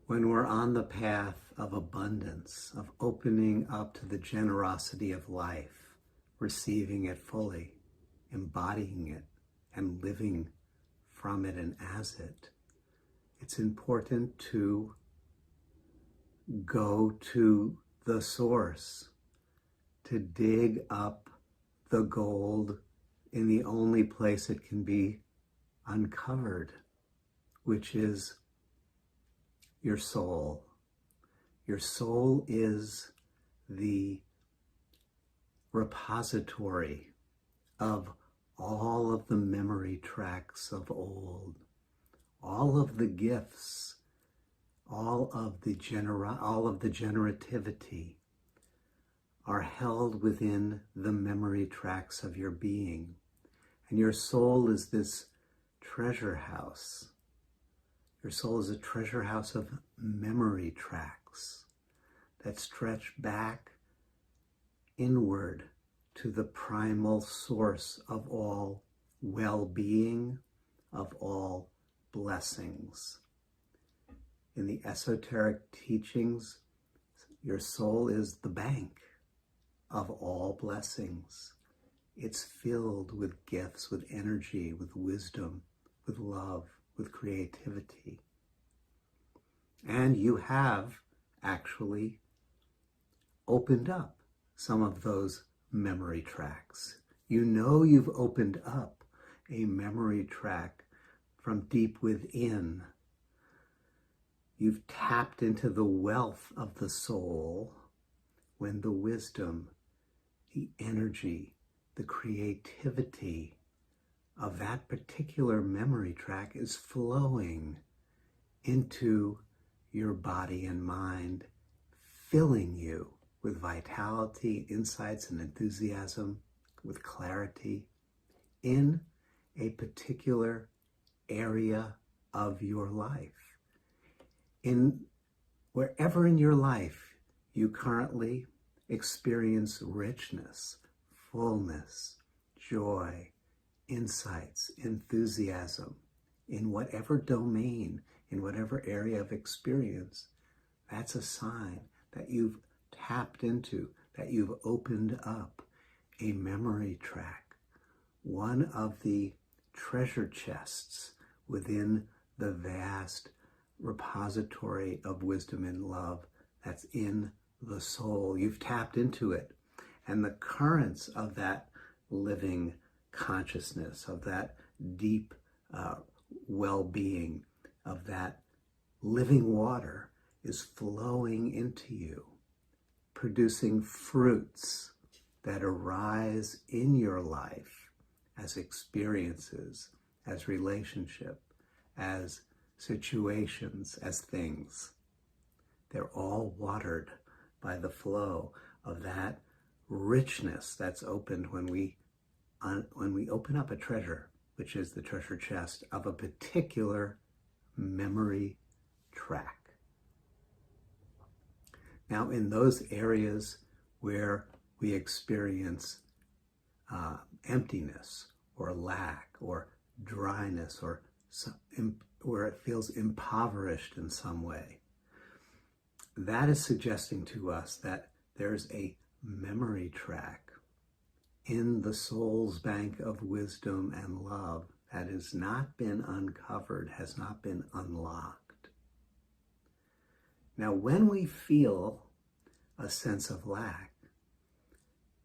When we're on the path of abundance, of opening up to the generosity of life, receiving it fully, embodying it, and living from it and as it, it's important to go to the source, to dig up the gold in the only place it can be uncovered, which is your soul. Your soul is the repository of all of the memory tracks of old, all of the gifts, all of the generativity are held within the memory tracks of your being. And your soul is this treasure house. Your soul is a treasure house of memory tracks that stretch back inward to the primal source of all well-being, of all blessings. In the esoteric teachings, your soul is the bank of all blessings. It's filled with gifts, with energy, with wisdom, with love, with creativity. And you have actually opened up some of those memory tracks. You know you've opened up a memory track from deep within. You've tapped into the wealth of the soul when the wisdom, the energy, the creativity of that particular memory track is flowing into your body and mind, filling you with vitality, insights, and enthusiasm, with clarity in a particular area of your life. Wherever in your life you currently experience richness, fullness, joy, insights, enthusiasm, in whatever domain, in whatever area of experience, that's a sign that you've tapped into, that you've opened up a memory track, one of the treasure chests within the vast repository of wisdom and love that's in the soul. You've tapped into it, and the currents of that living consciousness, of that deep well-being, of that living water is flowing into you, producing fruits that arise in your life as experiences, as relationship, as situations, as things. They're all watered by the flow of that richness that's opened when we open up a treasure, which is the treasure chest of a particular memory track. Now, in those areas where we experience emptiness or lack or dryness, or where it feels impoverished in some way, that is suggesting to us that there's a memory track in the soul's bank of wisdom and love that has not been uncovered, has not been unlocked. Now, when we feel a sense of lack,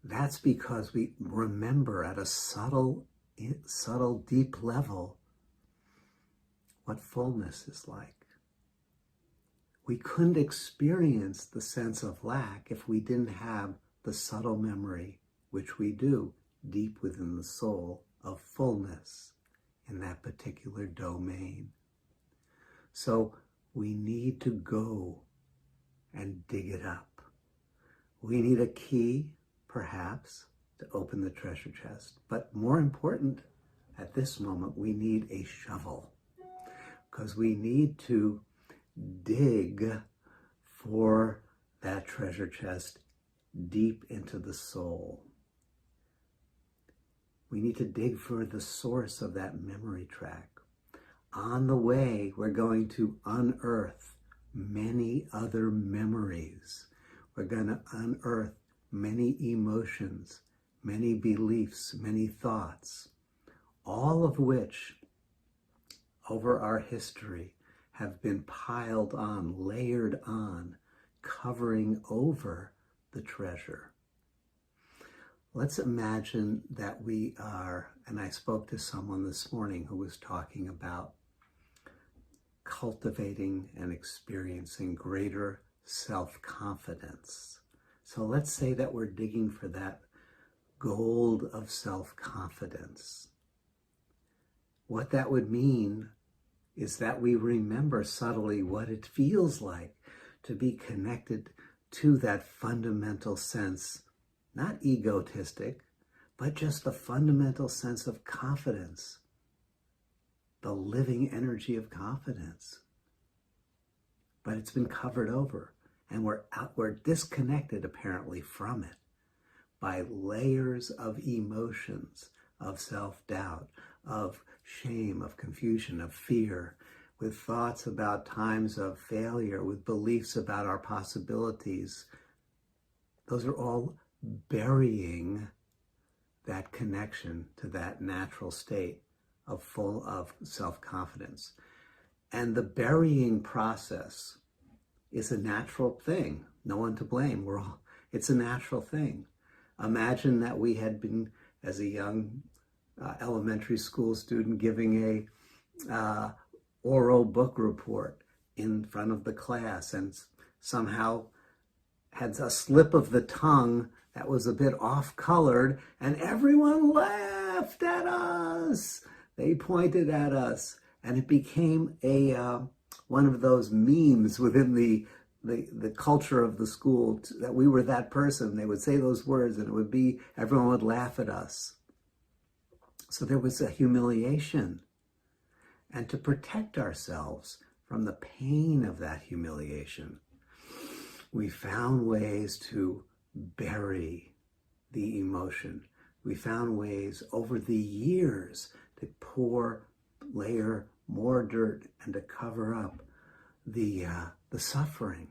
that's because we remember at a subtle, deep level what fullness is like. We couldn't experience the sense of lack if we didn't have the subtle memory, which we do deep within the soul, of fullness in that particular domain. So we need to go and dig it up. We need a key, perhaps, to open the treasure chest. But more important, at this moment, we need a shovel, because we need to dig for that treasure chest deep into the soul. We need to dig for the source of that memory track. On the way, we're going to unearth many other memories. We're going to unearth many emotions, many beliefs, many thoughts, all of which over our history have been piled on, layered on, covering over the treasure. Let's imagine that we are, and I spoke to someone this morning who was talking about cultivating and experiencing greater self-confidence. So let's say that we're digging for that gold of self-confidence. What that would mean is that we remember subtly what it feels like to be connected to that fundamental sense, not egotistic, but just the fundamental sense of confidence, the living energy of confidence. But it's been covered over, and we're disconnected apparently from it by layers of emotions, of self-doubt, of shame, of confusion, of fear, with thoughts about times of failure, with beliefs about our possibilities. Those are all burying that connection to that natural state of full of self-confidence. And the burying process is a natural thing. No one to blame. It's a natural thing. Imagine that we had been, as a young elementary school student, giving a oral book report in front of the class, and somehow had a slip of the tongue that was a bit off-colored, and everyone laughed at us. They pointed at us, and it became one of those memes within the culture of the school, that we were that person. They would say those words, and it would be, everyone would laugh at us. So there was a humiliation. And to protect ourselves from the pain of that humiliation, we found ways to bury the emotion. We found ways over the years to layer more dirt and to cover up the suffering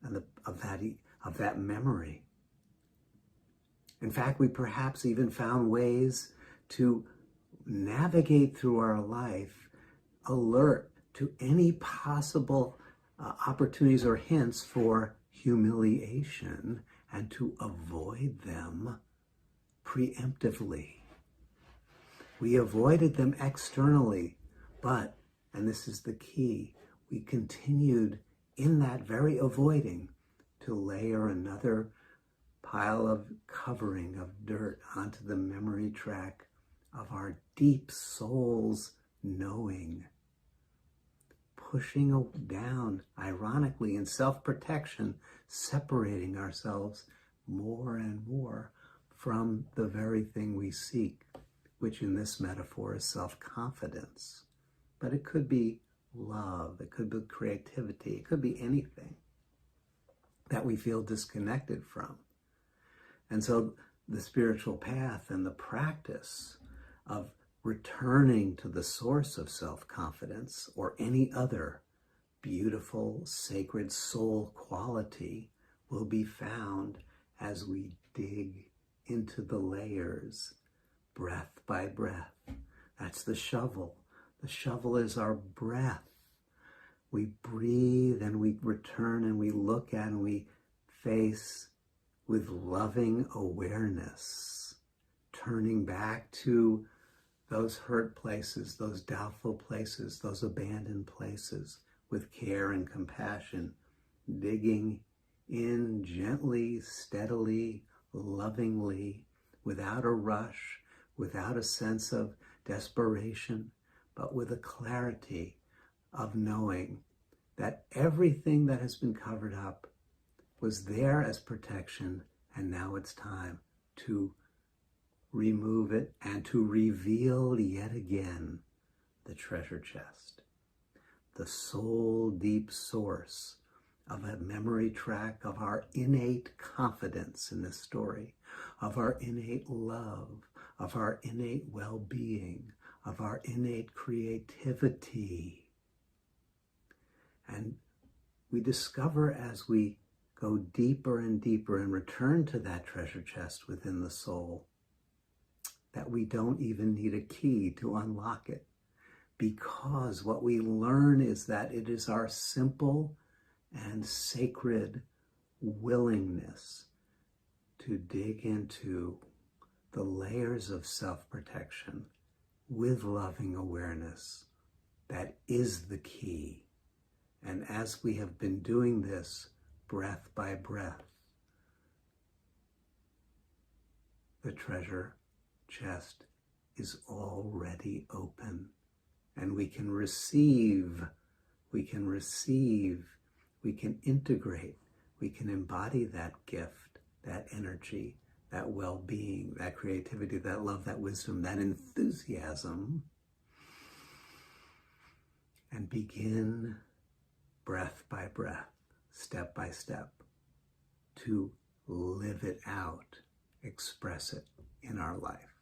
and of that memory. In fact, we perhaps even found ways to navigate through our life alert to any possible opportunities or hints for humiliation, and to avoid them preemptively. We avoided them externally, but, and this is the key, we continued in that very avoiding to layer another pile of covering of dirt onto the memory track of our deep soul's knowing, pushing down, ironically, in self-protection, separating ourselves more and more from the very thing we seek, which in this metaphor is self-confidence. But it could be love, it could be creativity, it could be anything that we feel disconnected from. And so the spiritual path and the practice of returning to the source of self-confidence, or any other beautiful, sacred soul quality, will be found as we dig into the layers, breath by breath. That's the shovel. The shovel is our breath. We breathe and we return and we look at and we face with loving awareness, turning back to those hurt places, those doubtful places, those abandoned places, with care and compassion, digging in gently, steadily, lovingly, without a rush, without a sense of desperation, but with a clarity of knowing that everything that has been covered up was there as protection, and now it's time to remove it and to reveal yet again the treasure chest, the soul deep source of a memory track of our innate confidence in this story, of our innate love, of our innate well-being, of our innate creativity. And we discover as we go deeper and deeper and return to that treasure chest within the soul that we don't even need a key to unlock it, because what we learn is that it is our simple and sacred willingness to dig into the layers of self-protection with loving awareness that is the key. And as we have been doing this breath by breath, the treasure chest is already open, and we can receive, we can integrate, we can embody that gift, that energy, that well-being, that creativity, that love, that wisdom, that enthusiasm, and begin breath by breath, step by step, to live it out, express it in our life.